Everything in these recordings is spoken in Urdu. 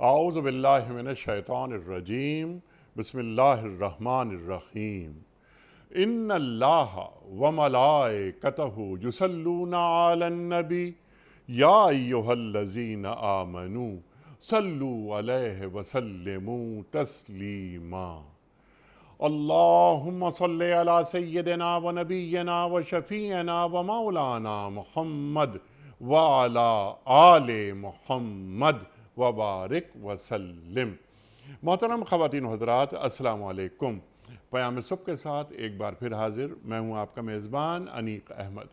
اعوذ باللہ من الشیطان الرجیم بسم اللہ الرحمن الرحیم ان اللہ وملائکتہ یصلون علی النبی یا ایہا الذین آمنوا صلوا علیہ وسلموا تسلیما اللہم صلی علی سیدنا و نبینا و شفیعنا و مولانا محمد وعلی آل محمد وبارک وسلم۔ محترم خواتین و حضرات، السلام علیکم۔ پیام صبح کے ساتھ ایک بار پھر حاضر میں ہوں آپ کا میزبان انیق احمد۔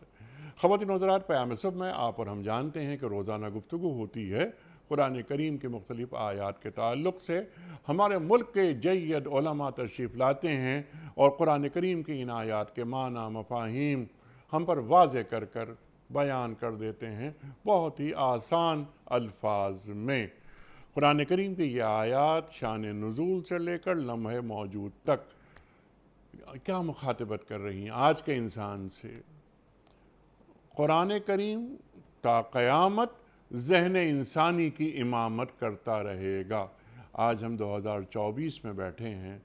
خواتین و حضرات، پیام صبح میں آپ اور ہم جانتے ہیں کہ روزانہ گفتگو ہوتی ہے قرآن کریم کے مختلف آیات کے تعلق سے۔ ہمارے ملک کے جید علماء تشریف لاتے ہیں اور قرآن کریم کی ان آیات کے معنی مفاہیم ہم پر واضح کر کر بیان کر دیتے ہیں بہت ہی آسان الفاظ میں۔ قرآن کریم کی یہ آیات شان نزول سے لے کر لمحہ موجود تک کیا مخاطبت کر رہی ہیں آج کے انسان سے۔ قرآن کریم تا قیامت ذہن انسانی کی امامت کرتا رہے گا۔ آج ہم 2024 میں بیٹھے ہیں۔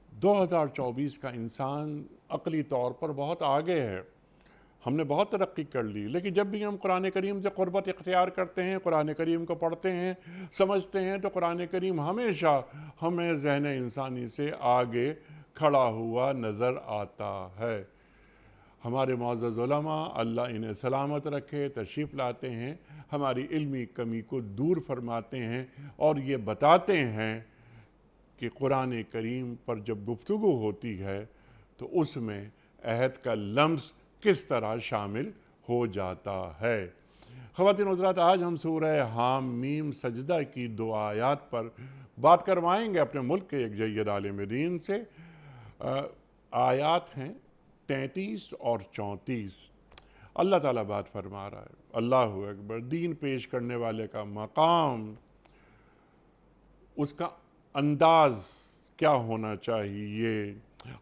2024 کا انسان عقلی طور پر بہت آگے ہے، ہم نے بہت ترقی کر لی، لیکن جب بھی ہم قرآن کریم سے قربت اختیار کرتے ہیں، قرآن کریم کو پڑھتے ہیں، سمجھتے ہیں، تو قرآن کریم ہمیشہ ہمیں ذہن انسانی سے آگے کھڑا ہوا نظر آتا ہے۔ ہمارے معزز علماء اللہ انہیں سلامت رکھے تشریف لاتے ہیں، ہماری علمی کمی کو دور فرماتے ہیں اور یہ بتاتے ہیں کہ قرآن کریم پر جب گفتگو ہوتی ہے تو اس میں عہد کا لمس کس طرح شامل ہو جاتا ہے۔ خواتین و حضرات، آج ہم سورہ حام میم سجدہ کی 2 آیات پر بات کروائیں گے اپنے ملک کے ایک جید عالم دین سے۔ آیات ہیں 33 اور 34۔ اللہ تعالیٰ بات فرما رہا ہے، اللہ اکبر۔ دین پیش کرنے والے کا مقام، اس کا انداز کیا ہونا چاہیے۔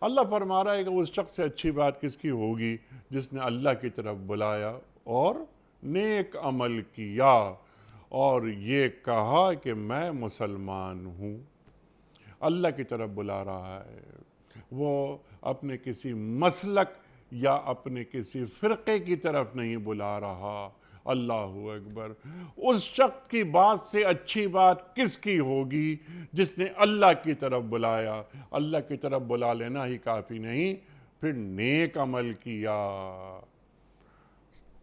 اللہ فرما رہا ہے کہ اس شخص سے اچھی بات کس کی ہوگی جس نے اللہ کی طرف بلایا اور نیک عمل کیا اور یہ کہا کہ میں مسلمان ہوں۔ اللہ کی طرف بلا رہا ہے، وہ اپنے کسی مسلک یا اپنے کسی فرقے کی طرف نہیں بلا رہا۔ اللہ اکبر۔ اس شخص کی بات سے اچھی بات کس کی ہوگی جس نے اللہ کی طرف بلایا۔ اللہ کی طرف بلا لینا ہی کافی نہیں، پھر نیک عمل کیا۔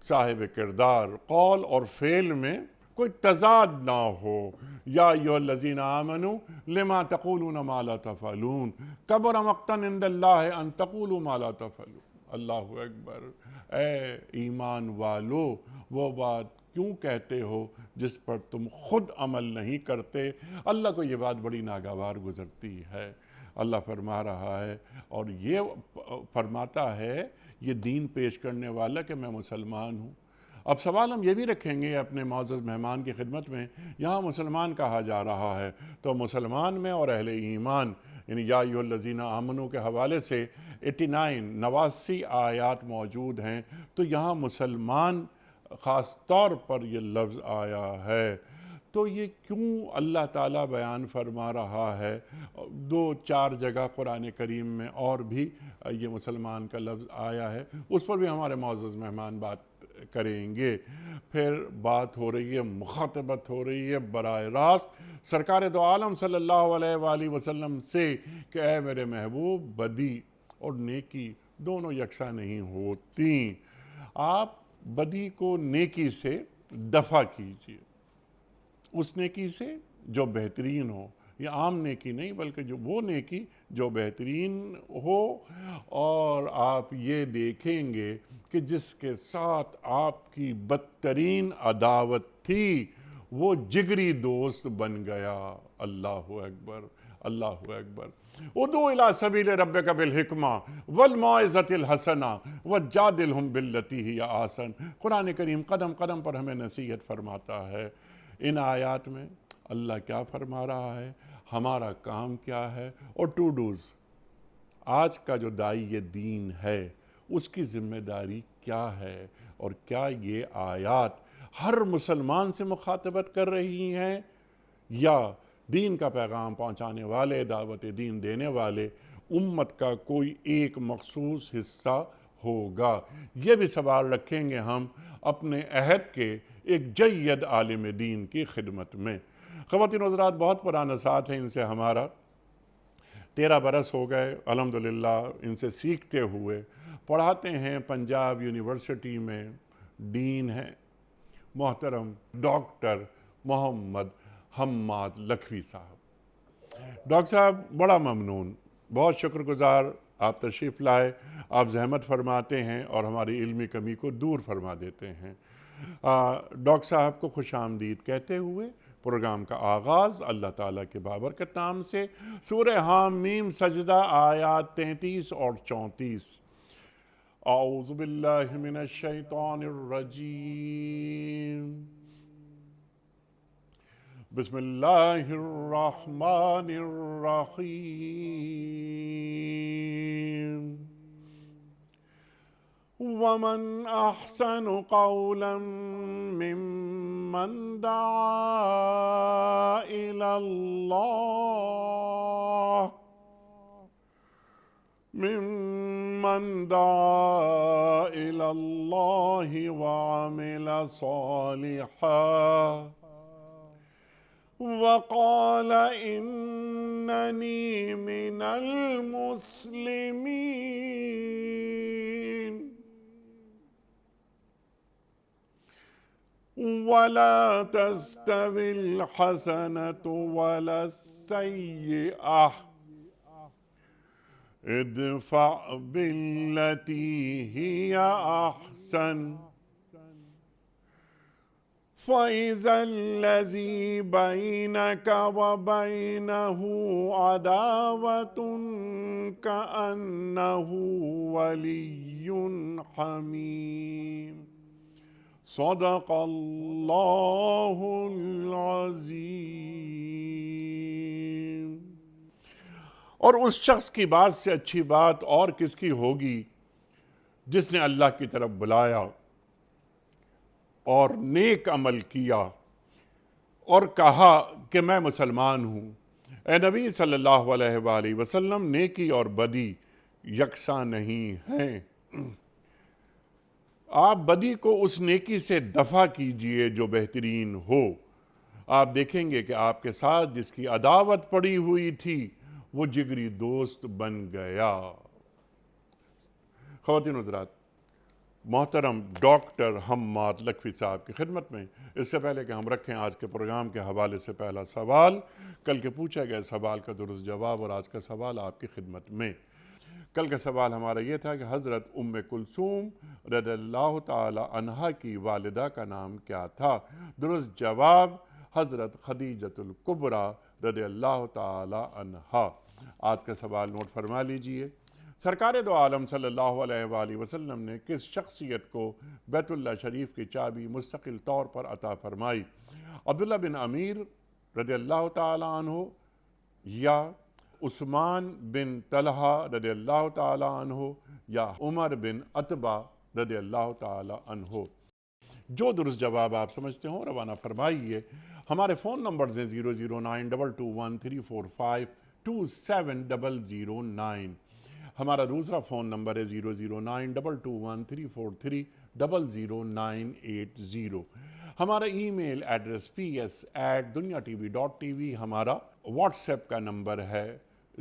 صاحب کردار، قول اور فعل میں کوئی تضاد نہ ہو۔ یا ایھا الذین آمنوا لما تقولون ما لا تفعلون کبر مقتا عند اللہ ان تقولوا ما لا تفعلون۔ اللہ اکبر۔ اے ایمان والو، وہ بات کیوں کہتے ہو جس پر تم خود عمل نہیں کرتے۔ اللہ کو یہ بات بڑی ناگوار گزرتی ہے۔ اللہ فرما رہا ہے اور یہ فرماتا ہے یہ دین پیش کرنے والا کہ میں مسلمان ہوں۔ اب سوال ہم یہ بھی رکھیں گے اپنے معزز مہمان کی خدمت میں، یہاں مسلمان کہا جا رہا ہے تو مسلمان میں اور اہل ایمان یعنی یا ایھا الذین آمنوا کے حوالے سے 89 آیات موجود ہیں، تو یہاں مسلمان خاص طور پر یہ لفظ آیا ہے۔ تو یہ کیوں اللہ تعالیٰ بیان فرما رہا ہے؟ 2-4 جگہ قرآن کریم میں اور بھی یہ مسلمان کا لفظ آیا ہے، اس پر بھی ہمارے معزز مہمان بات کریں گے۔ پھر بات ہو رہی ہے، مخاطبت ہو رہی ہے براہ راست سرکار دو عالم صلی اللہ علیہ وآلہ وسلم سے کہ اے میرے محبوب، بدی اور نیکی دونوں یکساں نہیں ہوتی۔ آپ بدی کو نیکی سے دفع کیجیے، اس نیکی سے جو بہترین ہو، یہ عام نیکی نہیں بلکہ وہ نیکی جو بہترین ہو۔ اور آپ یہ دیکھیں گے کہ جس کے ساتھ آپ کی بدترین عداوت تھی وہ جگری دوست بن گیا۔ اللہ اکبر، اللہ اکبر۔ ادعو الی سبیل ربک بالحکمہ والموعظۃ الحسنہ وجادلہم باللتی ہی احسن۔ قرآن کریم قدم قدم پر ہمیں نصیحت فرماتا ہے۔ ان آیات میں اللہ کیا فرما رہا ہے، ہمارا کام کیا ہے اور ٹو ڈوز، آج کا جو داعی دین ہے اس کی ذمہ داری کیا ہے، اور کیا یہ آیات ہر مسلمان سے مخاطبت کر رہی ہیں یا دین کا پیغام پہنچانے والے، دعوت دین دینے والے امت کا کوئی ایک مخصوص حصہ ہوگا؟ یہ بھی سوال رکھیں گے ہم اپنے عہد کے ایک جید عالم دین کی خدمت میں۔ خواتین و حضرات، بہت پرانا ساتھ ہے ان سے ہمارا، 13 برس ہو گئے الحمدللہ ان سے سیکھتے ہوئے۔ پڑھاتے ہیں پنجاب یونیورسٹی میں، ڈین ہیں محترم ڈاکٹر محمد حماد لکھوی صاحب۔ ڈاکٹر صاحب بڑا ممنون، بہت شکر گزار، آپ تشریف لائے، آپ زحمت فرماتے ہیں اور ہماری علمی کمی کو دور فرما دیتے ہیں۔ ڈاکٹر صاحب کو خوش آمدید کہتے ہوئے پروگرام کا آغاز اللہ تعالیٰ کے بابرکت نام سے، سورہ حامیم سجدہ آیات 33 اور 34۔ اعوذ باللہ من الشیطان الرجیم، بسم اللہ الرحمن الرحیم۔ ومن احسن قولا ممن دعا الى اللہ وعمل صالحا وقال اننی من المسلمین ولا تستوی الحسنة ولا السیئة ادفع بالتي هي أحسن فإذا الذي بينك وبينه عداوة كأنه ولي حميم صدق اللہ العظیم۔ اور اس شخص کی بات سے اچھی بات اور کس کی ہوگی جس نے اللہ کی طرف بلایا اور نیک عمل کیا اور کہا کہ میں مسلمان ہوں۔ اے نبی صلی اللہ علیہ وآلہ وسلم، نیکی اور بدی یکساں نہیں ہیں۔ آپ بدی کو اس نیکی سے دفع کیجئے جو بہترین ہو۔ آپ دیکھیں گے کہ آپ کے ساتھ جس کی عداوت پڑی ہوئی تھی وہ جگری دوست بن گیا۔ خواتین و حضرات، محترم ڈاکٹر حماد لکھوی صاحب کی خدمت میں، اس سے پہلے کہ ہم رکھیں آج کے پروگرام کے حوالے سے پہلا سوال، کل کے پوچھا گئے سوال کا درست جواب اور آج کا سوال آپ کی خدمت میں۔ کل کا سوال ہمارا یہ تھا کہ حضرت ام کلثوم رضی اللہ تعالی عنہا کی والدہ کا نام کیا تھا؟ درست جواب حضرت خدیجۃ الکبریٰ رضی اللہ تعالی عنہا۔ آج کا سوال نوٹ فرما لیجئے۔ سرکار دو عالم صلی اللہ علیہ وآلہ وسلم نے کس شخصیت کو بیت اللہ شریف کی چابی مستقل طور پر عطا فرمائی؟ عبداللہ بن امیر رضی اللہ تعالی عنہ یا عثمان بن طلحہ رضی اللہ تعالی عنہ یا عمر بن عتبہ رضی اللہ تعالی عنہ؟ جو درست جواب آپ سمجھتے ہوں روانہ فرمائیے۔ ہمارے فون نمبرز ہیں 0092213452709۔ ہمارا دوسرا فون نمبر ہے 0092213300980۔ ہمارا ای میل ایڈریس ps@dunyatv.tv۔ ہمارا واٹس ایپ کا نمبر ہے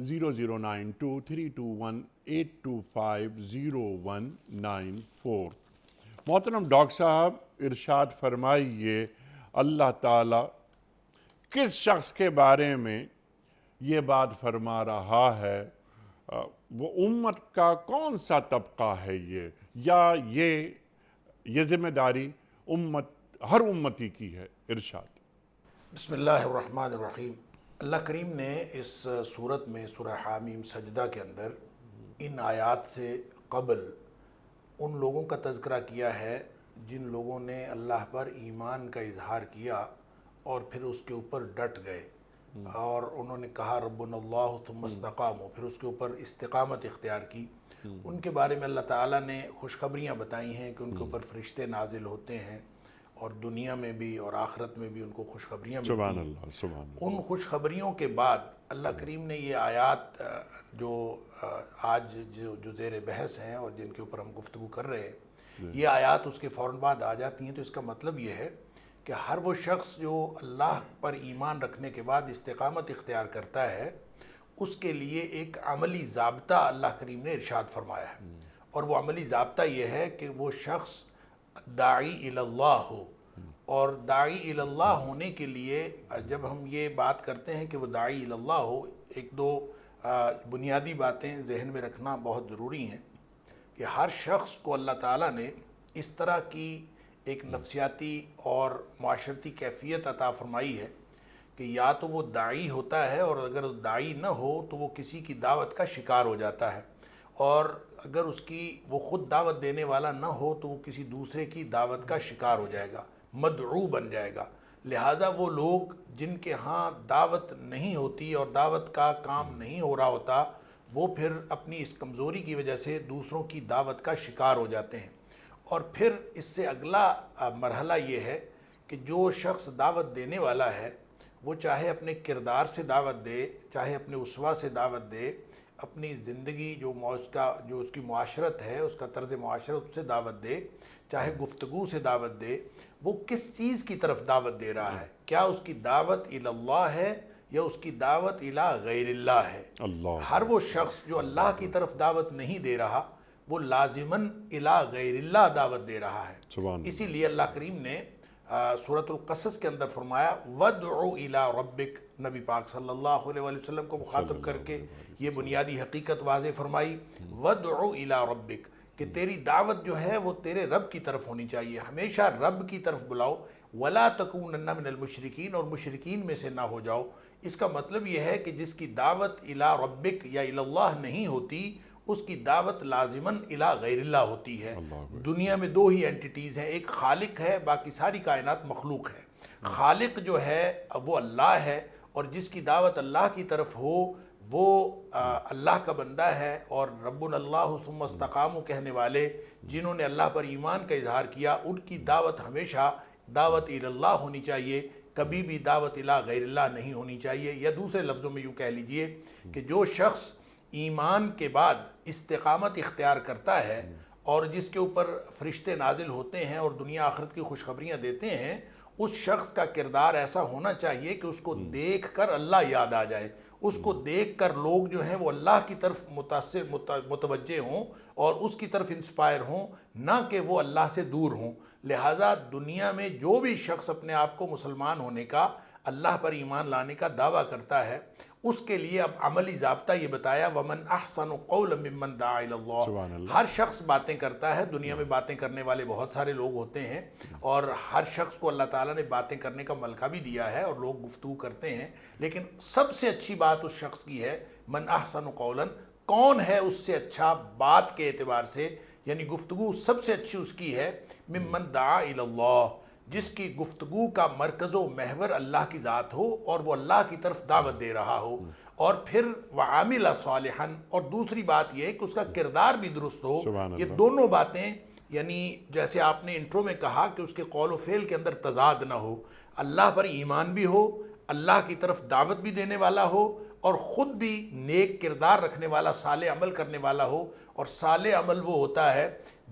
0092321825019 محترم ڈاکٹر صاحب ارشاد فرمائیے، اللہ تعالیٰ کس شخص کے بارے میں یہ بات فرما رہا ہے؟ وہ امت کا کون سا طبقہ ہے یہ، یا یہ ذمہ داری ہر امتی کی ہے؟ ارشاد۔ بسم اللہ الرحمن الرحیم۔ اللہ کریم نے اس صورت میں سورہ حامیم سجدہ کے اندر ان آیات سے قبل ان لوگوں کا تذکرہ کیا ہے جن لوگوں نے اللہ پر ایمان کا اظہار کیا اور پھر اس کے اوپر ڈٹ گئے اور انہوں نے کہا ربنا اللہ ثم استقاموا، پھر اس کے اوپر استقامت اختیار کی۔ ان کے بارے میں اللہ تعالیٰ نے خوشخبریاں بتائی ہیں کہ ان کے اوپر فرشتے نازل ہوتے ہیں اور دنیا میں بھی اور آخرت میں بھی ان کو خوشخبریاں ملتی سبحان ہیں۔ اللہ، سبحان اللہ۔ ان خوشخبریوں کے بعد اللہ کریم نے یہ آیات جو آج جو زیر بحث ہیں اور جن کے اوپر ہم گفتگو کر رہے ہیں، یہ آیات اس کے فوراً بعد آ جاتی ہیں، تو اس کا مطلب یہ ہے کہ ہر وہ شخص جو اللہ پر ایمان رکھنے کے بعد استقامت اختیار کرتا ہے، اس کے لیے ایک عملی ضابطہ اللہ کریم نے ارشاد فرمایا ہے، اور وہ عملی ضابطہ یہ ہے کہ وہ شخص داعی اللہ ہو، اور داعی اللہ ہونے کے لیے جب ہم یہ بات کرتے ہیں کہ وہ داعی اللہ ہو، ایک دو بنیادی باتیں ذہن میں رکھنا بہت ضروری ہیں کہ ہر شخص کو اللہ تعالیٰ نے اس طرح کی ایک نفسیاتی اور معاشرتی کیفیت عطا فرمائی ہے کہ یا تو وہ داعی ہوتا ہے، اور اگر داعی نہ ہو تو وہ کسی کی دعوت کا شکار ہو جاتا ہے، اور اگر وہ خود دعوت دینے والا نہ ہو تو وہ کسی دوسرے کی دعوت کا شکار ہو جائے گا، مدعو بن جائے گا۔ لہٰذا وہ لوگ جن کے ہاں دعوت نہیں ہوتی اور دعوت کا کام نہیں ہو رہا ہوتا، وہ پھر اپنی اس کمزوری کی وجہ سے دوسروں کی دعوت کا شکار ہو جاتے ہیں۔ اور پھر اس سے اگلا مرحلہ یہ ہے کہ جو شخص دعوت دینے والا ہے، وہ چاہے اپنے کردار سے دعوت دے، چاہے اپنے اسوہ سے دعوت دے، اپنی زندگی جو اس کی معاشرت ہے، اس کا طرز معاشرت سے دعوت دے، چاہے گفتگو سے دعوت دے، وہ کس چیز کی طرف دعوت دے رہا ہے؟ کیا اس کی دعوت اللہ ہے یا اس کی دعوت غیر اللہ ہے؟ ہر وہ شخص جو اللہ کی طرف دعوت نہیں دے رہا، وہ لازماً غیر اللہ دعوت دے رہا ہے۔ اسی لیے اللہ کریم نے سورۃ القصص کے اندر فرمایا وَادْعُ إِلَىٰ رَبِّكَ، نبی پاک صلی اللہ علیہ وسلم کو مخاطب کر کے یہ بنیادی حقیقت واضح فرمائی، وَادْعُ إِلَىٰ رَبِّكَ، کہ تیری دعوت جو ہے وہ تیرے رب کی طرف ہونی چاہیے، ہمیشہ رب کی طرف بلاؤ، وَلَا تَكُونَنَّ مِنَ الْمُشْرِكِينَ، اور مشرکین میں سے نہ ہو جاؤ۔ اس کا مطلب یہ ہے کہ جس کی دعوت إِلَىٰ رَبِّكَ یا إِلَى اللَّهِ نہیں ہوتی، اس کی دعوت لازماً غیر اللہ ہوتی ہے۔ دنیا میں دو ہی اینٹیٹیز ہیں، ایک خالق ہے، باقی ساری کائنات مخلوق ہے۔ خالق جو ہے وہ اللہ ہے، اور جس کی دعوت اللہ کی طرف ہو وہ اللہ کا بندہ ہے، اور ربنا اللہ ثم استقاموا کہنے والے جنہوں نے اللہ پر ایمان کا اظہار کیا، ان کی دعوت ہمیشہ دعوت اللہ ہونی چاہیے، کبھی بھی دعوت غیر اللہ نہیں ہونی چاہیے۔ یا دوسرے لفظوں میں یوں کہہ لیجئے کہ جو شخص ایمان کے بعد استقامت اختیار کرتا ہے اور جس کے اوپر فرشتے نازل ہوتے ہیں اور دنیا آخرت کی خوشخبریاں دیتے ہیں، اس شخص کا کردار ایسا ہونا چاہیے کہ اس کو دیکھ کر اللہ یاد آ جائے، اس کو دیکھ کر لوگ جو ہیں وہ اللہ کی طرف متوجہ ہوں اور اس کی طرف انسپائر ہوں، نہ کہ وہ اللہ سے دور ہوں۔ لہٰذا دنیا میں جو بھی شخص اپنے آپ کو مسلمان ہونے کا، اللہ پر ایمان لانے کا دعویٰ کرتا ہے، اس کے لیے اب عملی ضابطہ یہ بتایا وَمَنْ أَحْسَنُ قَوْلًا مِّمَّنْ دَعَا إِلَى اللَّهِ۔ ہر شخص باتیں کرتا ہے، دنیا میں باتیں کرنے والے بہت سارے لوگ ہوتے ہیں، اور ہر شخص کو اللہ تعالیٰ نے باتیں کرنے کا ملکہ بھی دیا ہے اور لوگ گفتگو کرتے ہیں، لیکن سب سے اچھی بات اس شخص کی ہے مَنْ أَحْسَنُ قَوْلًا، کون ہے اس سے اچھا بات کے اعتبار سے، یعنی گفتگو سب سے اچھی اس کی ہے مِّمَّنْ دَعَا إِلَى اللَّهِ، جس کی گفتگو کا مرکز و محور اللہ کی ذات ہو اور وہ اللہ کی طرف دعوت دے رہا ہو، اور پھر وَعَامِلَ صَالِحًا، اور دوسری بات یہ ہے کہ اس کا کردار بھی درست ہو۔ یہ دونوں باتیں، یعنی جیسے آپ نے انٹرو میں کہا کہ اس کے قول و فعل کے اندر تضاد نہ ہو، اللہ پر ایمان بھی ہو، اللہ کی طرف دعوت بھی دینے والا ہو، اور خود بھی نیک کردار رکھنے والا، صالح عمل کرنے والا ہو۔ اور صالح عمل وہ ہوتا ہے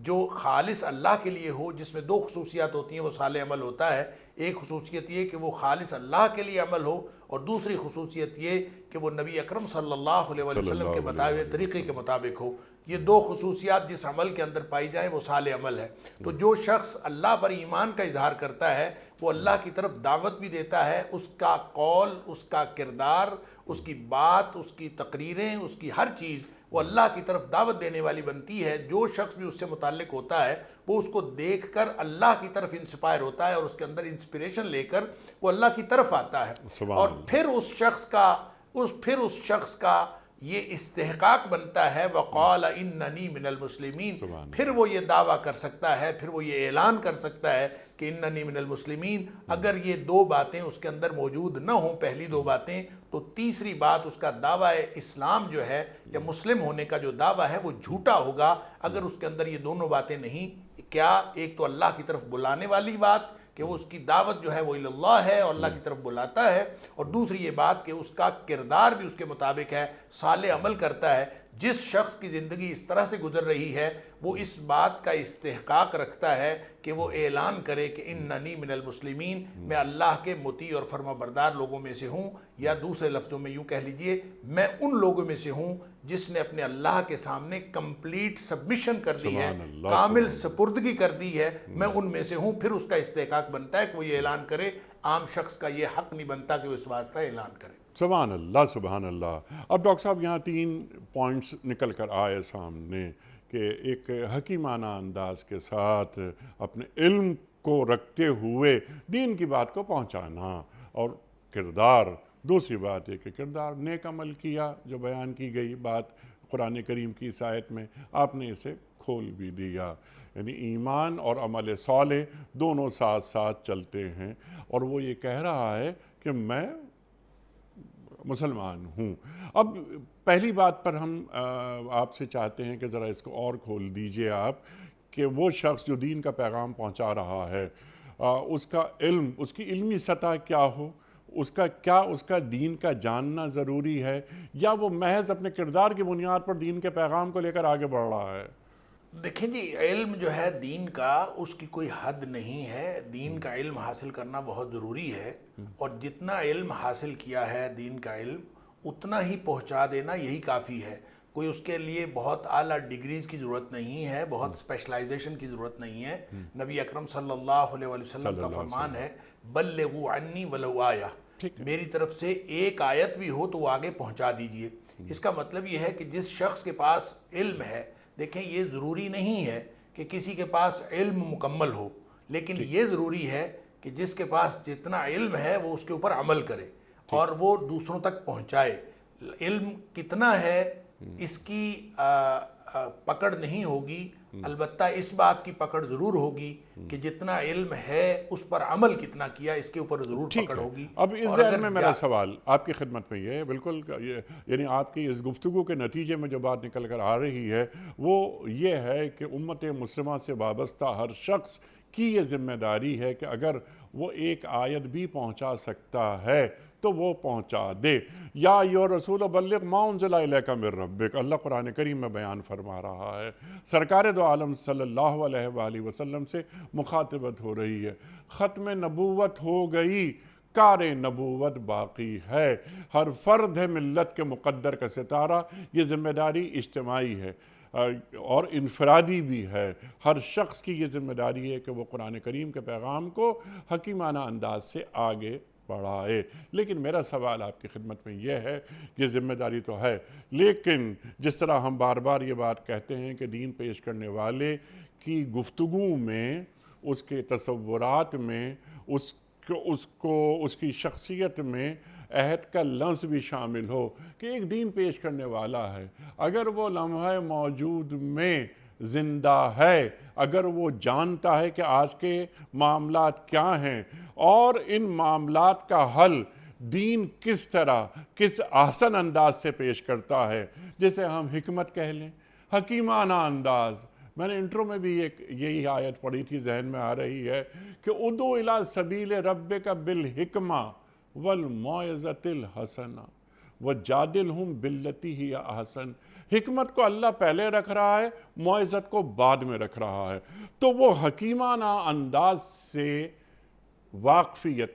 جو خالص اللہ کے لیے ہو، جس میں دو خصوصیات ہوتی ہیں، وہ صالح عمل ہوتا ہے۔ ایک خصوصیت یہ کہ وہ خالص اللہ کے لیے عمل ہو، اور دوسری خصوصیت یہ کہ وہ نبی اکرم صلی اللہ علیہ وسلم کے بتائے ہوئے طریقے کے مطابق ہو۔ یہ دو خصوصیات جس عمل کے اندر پائی جائیں وہ صالح عمل ہے۔ تو جو شخص اللہ پر ایمان کا اظہار کرتا ہے، وہ اللہ کی طرف دعوت بھی دیتا ہے، اس کا قول، اس کا کردار، اس کی بات، اس کی تقریریں، اس کی ہر چیز وہ اللہ کی طرف دعوت دینے والی بنتی ہے۔ جو شخص بھی اس سے متعلق ہوتا ہے وہ اس کو دیکھ کر اللہ کی طرف انسپائر ہوتا ہے، اور اس کے اندر انسپریشن لے کر وہ اللہ کی طرف آتا ہے، اور پھر اس شخص کا یہ استحقاق بنتا ہے وَقَالَ إِنَّنِي مِنَ الْمُسْلِمِينَ، پھر وہ یہ دعویٰ کر سکتا ہے، پھر وہ یہ اعلان کر سکتا ہے کہ اِنَّنِي مِنَ الْمُسْلِمِينَ۔ اگر یہ دو باتیں اس کے اندر موجود نہ ہوں، پہلی دو باتیں، تو تیسری بات اس کا دعویٰ اسلام جو ہے یا مسلم ہونے کا جو دعویٰ ہے وہ جھوٹا ہوگا، اگر اس کے اندر یہ دونوں باتیں نہیں۔ کیا؟ ایک تو اللہ کی طرف بلانے والی بات کہ وہ اس کی دعوت جو ہے وہ اللہ ہے اور اللہ کی طرف بلاتا ہے، اور دوسری یہ بات کہ اس کا کردار بھی اس کے مطابق ہے، صالح عمل کرتا ہے۔ جس شخص کی زندگی اس طرح سے گزر رہی ہے وہ اس بات کا استحقاق رکھتا ہے کہ وہ اعلان کرے کہ اننی من المسلمین، میں اللہ کے مطیع اور فرما بردار لوگوں میں سے ہوں، یا دوسرے لفظوں میں یوں کہہ لیجئے میں ان لوگوں میں سے ہوں جس نے اپنے اللہ کے سامنے کمپلیٹ سبمیشن کر دی ہے، کامل سپردگی کر دی ہے، میں ان میں سے ہوں۔ پھر اس کا استحقاق بنتا ہے کہ وہ یہ اعلان کرے۔ عام شخص کا یہ حق نہیں بنتا کہ وہ اس بات کا اعلان کرے۔ سبحان اللہ سبحان اللہ۔ اب ڈاکٹر صاحب یہاں 3 پوائنٹس نکل کر آئے سامنے کہ ایک حکیمانہ انداز کے ساتھ اپنے علم کو رکھتے ہوئے دین کی بات کو پہنچانا، اور کردار، دوسری بات ہے کہ کردار نیک عمل کیا جو بیان کی گئی بات قرآن کریم کی اس آیت میں، آپ نے اسے کھول بھی دیا، یعنی ایمان اور عمل صالح دونوں ساتھ ساتھ چلتے ہیں، اور وہ یہ کہہ رہا ہے کہ میں مسلمان ہوں۔ اب پہلی بات پر ہم آپ سے چاہتے ہیں کہ ذرا اس کو اور کھول دیجئے آپ، کہ وہ شخص جو دین کا پیغام پہنچا رہا ہے اس کا علم، اس کی علمی سطح کیا ہو، اس کا دین کا جاننا ضروری ہے، یا وہ محض اپنے کردار کی بنیاد پر دین کے پیغام کو لے کر آگے بڑھ رہا ہے؟ دیکھیں جی، علم جو ہے دین کا، اس کی کوئی حد نہیں ہے۔ دین کا علم حاصل کرنا بہت ضروری ہے، اور جتنا علم حاصل کیا ہے دین کا علم اتنا ہی پہنچا دینا یہی کافی ہے۔ کوئی اس کے لیے بہت اعلیٰ ڈگریز کی ضرورت نہیں ہے، بہت اسپیشلائزیشن کی ضرورت نہیں ہے۔ نبی اکرم صلی اللہ علیہ وسلم کا فرمان ہے بلغوا عنی ولو آیہ، میری طرف سے ایک آیت بھی ہو تو وہ آگے پہنچا دیجئے۔ اس کا مطلب یہ ہے کہ جس شخص کے پاس علم ہے، دیکھیں یہ ضروری نہیں ہے کہ کسی کے پاس علم مکمل ہو، لیکن یہ ضروری ہے کہ جس کے پاس جتنا علم ہے وہ اس کے اوپر عمل کرے اور وہ دوسروں تک پہنچائے۔ علم کتنا ہے اس کی پکڑ نہیں ہوگی، البتہ اس بات کی پکڑ ضرور ہوگی کہ جتنا علم ہے اس پر عمل کتنا کیا، اس کے اوپر ضرور پکڑ ہوگی۔ اب اس ذہن میں میرا سوال آپ کی خدمت میں یہ ہے، بالکل یعنی آپ کی اس گفتگو کے نتیجے میں جو بات نکل کر آ رہی ہے وہ یہ ہے کہ امت مسلمہ سے وابستہ ہر شخص کی یہ ذمہ داری ہے کہ اگر وہ ایک آیت بھی پہنچا سکتا ہے تو وہ پہنچا دے۔ یا ایھا رسول بلغ ما انزل الیک من ربک، اللہ قرآن کریم میں بیان فرما رہا ہے، سرکار دو عالم صلی اللہ علیہ وآلہ وسلم سے مخاطبت ہو رہی ہے۔ ختم نبوت ہو گئی، کار نبوت باقی ہے، ہر فرد ہے ملت کے مقدر کا ستارہ۔ یہ ذمہ داری اجتماعی ہے اور انفرادی بھی ہے، ہر شخص کی یہ ذمہ داری ہے کہ وہ قرآن کریم کے پیغام کو حکیمانہ انداز سے آگے بڑھائے۔ لیکن میرا سوال آپ کی خدمت میں یہ ہے کہ ذمہ داری تو ہے، لیکن جس طرح ہم بار بار یہ بات کہتے ہیں کہ دین پیش کرنے والے کی گفتگو میں، اس کے تصورات میں، اس کی شخصیت میں عہد کا لفظ بھی شامل ہو کہ ایک دین پیش کرنے والا ہے، اگر وہ لمحہ موجود میں زندہ ہے، اگر وہ جانتا ہے کہ آج کے معاملات کیا ہیں اور ان معاملات کا حل دین کس طرح، کس احسن انداز سے پیش کرتا ہے، جسے ہم حکمت کہہ لیں، حکیمانہ انداز۔ میں نے انٹرو میں بھی یہی آیت پڑھی تھی، ذہن میں آ رہی ہے کہ ادعو الی سبیل ربک بالحکمہ والموعظۃ الحسنہ وجادلہم باللتی ہی احسن۔ حکمت کو اللہ پہلے رکھ رہا ہے، موعظت کو بعد میں رکھ رہا ہے۔ تو وہ حکیمانہ انداز سے واقفیت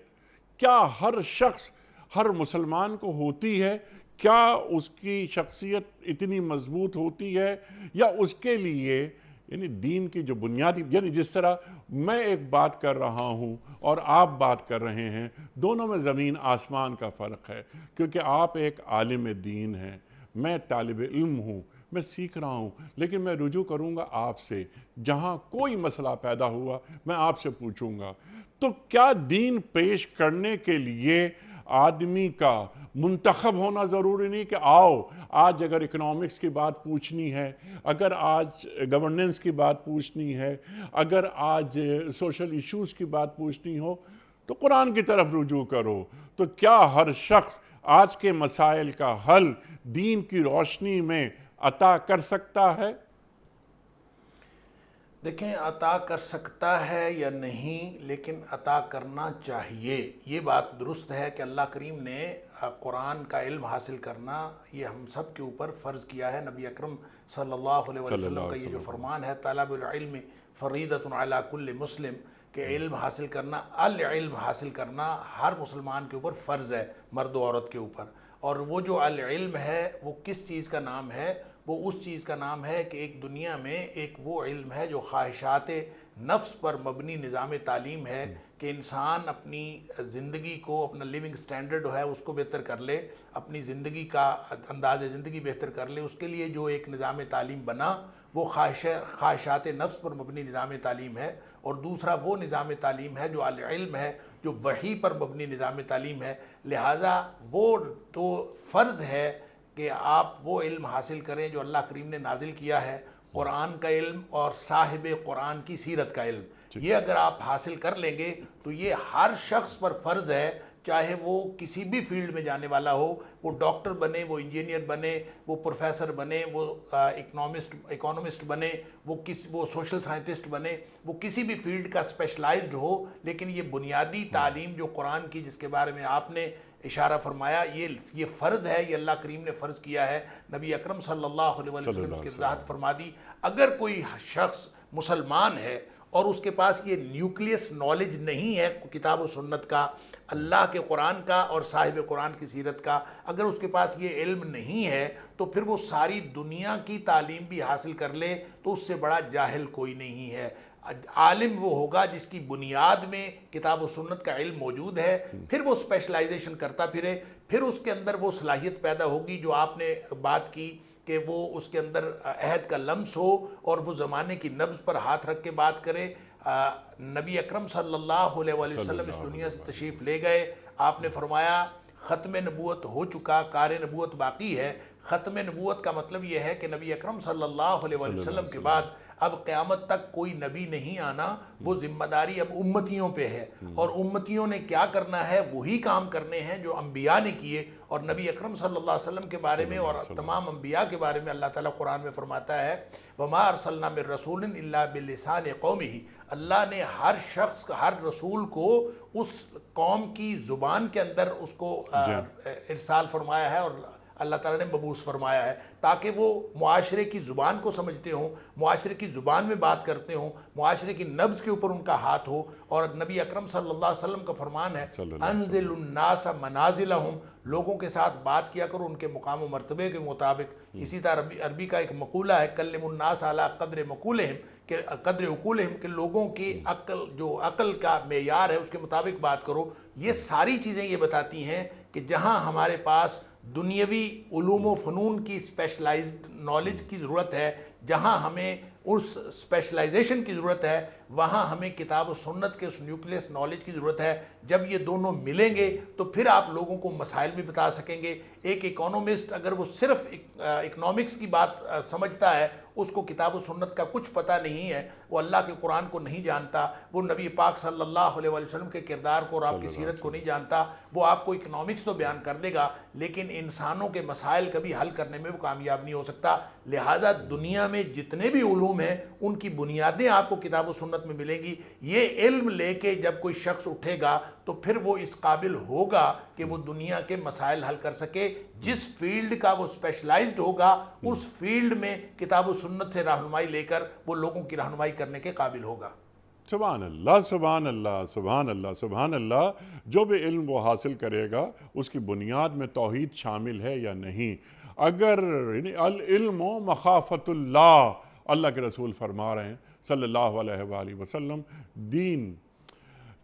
کیا ہر شخص، ہر مسلمان کو ہوتی ہے؟ کیا اس کی شخصیت اتنی مضبوط ہوتی ہے، یا اس کے لیے یعنی دین کی جو بنیادی، یعنی جس طرح میں ایک بات کر رہا ہوں اور آپ بات کر رہے ہیں، دونوں میں زمین آسمان کا فرق ہے، کیونکہ آپ ایک عالم دین ہیں، میں طالب علم ہوں، میں سیکھ رہا ہوں، لیکن میں رجوع کروں گا آپ سے، جہاں کوئی مسئلہ پیدا ہوا میں آپ سے پوچھوں گا۔ تو کیا دین پیش کرنے کے لیے آدمی کا منتخب ہونا ضروری نہیں کہ آؤ آج اگر اکنامکس کی بات پوچھنی ہے، اگر آج گورننس کی بات پوچھنی ہے، اگر آج سوشل ایشوز کی بات پوچھنی ہو تو قرآن کی طرف رجوع کرو؟ تو کیا ہر شخص آج کے مسائل کا حل دین کی روشنی میں عطا کر سکتا ہے؟ دیکھیں عطا کر سکتا ہے یا نہیں، لیکن عطا کرنا چاہیے، یہ بات درست ہے کہ اللہ کریم نے قرآن کا علم حاصل کرنا یہ ہم سب کے اوپر فرض کیا ہے۔ نبی اکرم صلی اللہ علیہ صلی اللہ وسلم کا علیہ یہ جو وسلم۔ فرمان ہے طلب العلم فریضۃ علی کل مسلم، کہ علم حاصل کرنا، العلم حاصل کرنا ہر مسلمان کے اوپر فرض ہے، مرد و عورت کے اوپر۔ اور وہ جو العلم ہے وہ کس چیز کا نام ہے؟ وہ اس چیز کا نام ہے کہ ایک دنیا میں ایک وہ علم ہے جو خواہشات نفس پر مبنی نظام تعلیم ہے، کہ انسان اپنی زندگی کو، اپنا لیونگ سٹینڈرڈ ہے اس کو بہتر کر لے، اپنی زندگی کا انداز زندگی بہتر کر لے۔ اس کے لیے جو ایک نظام تعلیم بنا وہ خواہشات نفس پر مبنی نظام تعلیم ہے، اور دوسرا وہ نظام تعلیم ہے جو العلم ہے، جو وحی پر مبنی نظام تعلیم ہے۔ لہٰذا وہ تو فرض ہے کہ آپ وہ علم حاصل کریں جو اللہ کریم نے نازل کیا ہے، قرآن کا علم اور صاحب قرآن کی سیرت کا علم۔ یہ اگر آپ حاصل کر لیں گے تو یہ ہر شخص پر فرض ہے، چاہے وہ کسی بھی فیلڈ میں جانے والا ہو، وہ ڈاکٹر بنے، وہ انجینئر بنے، وہ پروفیسر بنے، وہ اکانومسٹ بنے، وہ سوشل سائنٹسٹ بنے، وہ کسی بھی فیلڈ کا اسپیشلائزڈ ہو، لیکن یہ بنیادی تعلیم جو قرآن کی، جس کے بارے میں آپ نے اشارہ فرمایا، یہ فرض ہے، یہ اللہ کریم نے فرض کیا ہے۔ نبی اکرم صلی اللہ علیہ وسلم اس کی وضاحت فرما دی۔ اگر کوئی شخص مسلمان ہے اور اس کے پاس یہ نیوکلیس نالج نہیں ہے کتاب و سنت کا، اللہ کے قرآن کا اور صاحب قرآن کی سیرت کا، اگر اس کے پاس یہ علم نہیں ہے تو پھر وہ ساری دنیا کی تعلیم بھی حاصل کر لے تو اس سے بڑا جاہل کوئی نہیں ہے۔ عالم وہ ہوگا جس کی بنیاد میں کتاب و سنت کا علم موجود ہے، پھر وہ اسپیشلائزیشن کرتا پھرے، پھر اس کے اندر وہ صلاحیت پیدا ہوگی جو آپ نے بات کی کہ وہ اس کے اندر عہد کا لمس ہو اور وہ زمانے کی نبض پر ہاتھ رکھ کے بات کرے۔ نبی اکرم صلی اللہ علیہ وسلم اس دنیا سے تشریف لے گئے، آپ نے فرمایا ختم نبوت ہو چکا، کار نبوت باقی ہے۔ ختم نبوت کا مطلب یہ ہے کہ نبی اکرم صلی اللہ علیہ وسلم کے بعد اب قیامت تک کوئی نبی نہیں آنا، وہ ذمہ داری اب امتیوں پہ ہے، اور امتیوں نے کیا کرنا ہے؟ وہی کام کرنے ہیں جو انبیاء نے کیے۔ اور نبی اکرم صلی اللہ علیہ وسلم کے بارے میں اور تمام انبیاء کے بارے میں اللہ تعالیٰ قرآن میں فرماتا ہے وَمَا أَرْسَلْنَا مِن رَسُولٍ إِلَّا بِلِسَانِ قَوْمِهِ، اللہ نے ہر شخص، ہر رسول کو اس قوم کی زبان کے اندر اس کو ارسال فرمایا ہے اور اللہ تعالیٰ نے مبعوث فرمایا ہے، تاکہ وہ معاشرے کی زبان کو سمجھتے ہوں، معاشرے کی زبان میں بات کرتے ہوں، معاشرے کی نبض کے اوپر ان کا ہاتھ ہو۔ اور نبی اکرم صلی اللہ علیہ وسلم کا فرمان ہے انزل الناس منازلہم، لوگوں کے ساتھ بات کیا کرو ان کے مقام و مرتبے کے مطابق۔ اسی طرح عربی کا ایک مقولہ ہے کلم الناس علی قدر مقولہم، کہ قدر عقولہم، کہ لوگوں کی عقل، جو عقل کا معیار ہے اس کے مطابق بات کرو۔ یہ ساری چیزیں یہ بتاتی ہیں کہ جہاں ہمارے پاس دنیاوی علوم و فنون کی اسپیشلائزڈ نالج کی ضرورت ہے، جہاں ہمیں اس اسپیشلائزیشن کی ضرورت ہے، وہاں ہمیں کتاب و سنت کے اس نیوکلیس نالج کی ضرورت ہے۔ جب یہ دونوں ملیں گے تو پھر آپ لوگوں کو مسائل بھی بتا سکیں گے۔ ایک اکانومسٹ اگر وہ صرف اکنامکس کی بات سمجھتا ہے، اس کو کتاب و سنت کا کچھ پتہ نہیں ہے، وہ اللہ کے قرآن کو نہیں جانتا، وہ نبی پاک صلی اللہ علیہ وسلم کے کردار کو اور آپ کی سیرت کو نہیں جانتا، وہ آپ کو اکنامکس تو بیان کر دے گا لیکن انسانوں کے مسائل کبھی حل کرنے میں وہ کامیاب نہیں ہو سکتا۔ لہٰذا دنیا میں جتنے بھی علوم ہیں ان کی بنیادیں آپ کو کتاب و سنت میں ملیں گی۔ یہ علم لے کے جب کوئی شخص اٹھے گا تو پھر وہ اس قابل ہوگا کہ وہ دنیا کے مسائل حل کر سکے۔ جس فیلڈ کا وہ اسپیشلائزڈ ہوگا اس فیلڈ میں کتاب و سنت سے رہنمائی لے کر وہ لوگوں کی رہنمائی کرنے کے قابل ہوگا۔ سبحان اللہ، سبحان اللہ، سبحان اللہ، سبحان اللہ۔ جو بھی علم وہ حاصل کرے گا اس کی بنیاد میں توحید شامل ہے یا نہیں؟ اگر العلم مخافت اللہ، اللہ کے رسول فرما رہے ہیں صلی اللہ علیہ وآلہ وسلم،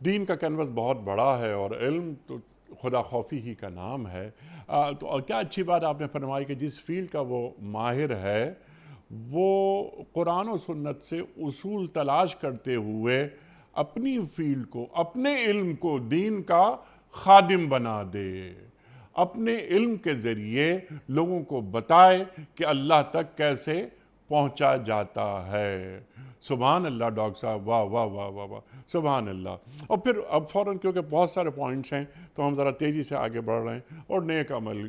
دین کا کینوس بہت بڑا ہے اور علم تو خدا خوفی ہی کا نام ہے۔ تو کیا اچھی بات آپ نے فرمائی کہ جس فیلڈ کا وہ ماہر ہے وہ قرآن و سنت سے اصول تلاش کرتے ہوئے اپنی فیلڈ کو، اپنے علم کو دین کا خادم بنا دے، اپنے علم کے ذریعے لوگوں کو بتائے کہ اللہ تک کیسے پہنچا جاتا ہے۔ سبحان اللہ ڈاکٹر صاحب، واہ واہ واہ واہ واہ، سبحان اللہ۔ اور پھر اب فوراً کیونکہ بہت سارے پوائنٹس ہیں تو ہم ذرا تیزی سے آگے بڑھ رہے ہیں، اور نیک عمل